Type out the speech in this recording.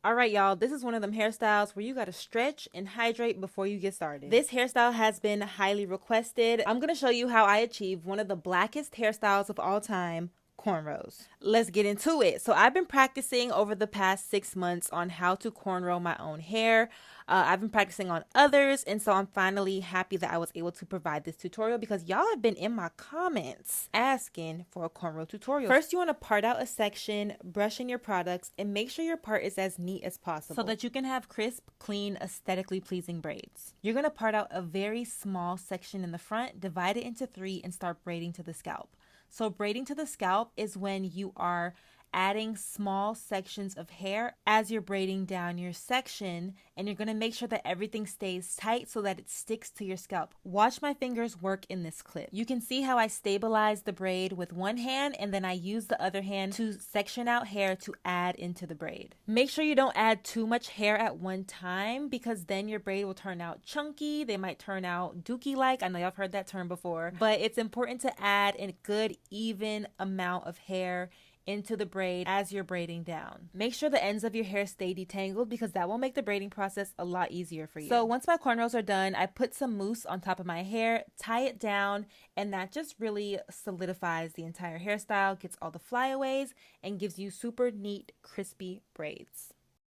All right, y'all, this is one of them hairstyles where you gotta stretch and hydrate before you get started. This hairstyle has been highly requested. I'm gonna show you how I achieve one of the blackest hairstyles of all time, cornrows. Let's get into it. So I've been practicing over the past 6 months on how to cornrow my own hair. I've been practicing on others, and so I'm finally happy that I was able to provide this tutorial because y'all have been in my comments asking for a cornrow tutorial. First, you want to part out a section, brush in your products, and make sure your part is as neat as possible so that you can have crisp, clean, aesthetically pleasing braids. You're going to part out a very small section in the front, divide it into 3, and start braiding to the scalp. So braiding to the scalp is when you are adding small sections of hair as you're braiding down your section, and you're going to make sure that everything stays tight so that it sticks to your scalp. Watch my fingers work in this clip. You can see how I stabilize the braid with one hand, and then I use the other hand to section out hair to add into the braid. Make sure you don't add too much hair at one time because then your braid will turn out chunky. They might turn out dookie-like. I know y'all have heard that term before, but it's important to add a good even amount of hair into the braid as you're braiding down. Make sure the ends of your hair stay detangled because that will make the braiding process a lot easier for you. So once my cornrows are done, I put some mousse on top of my hair, tie it down, and that just really solidifies the entire hairstyle, gets all the flyaways, and gives you super neat, crispy braids.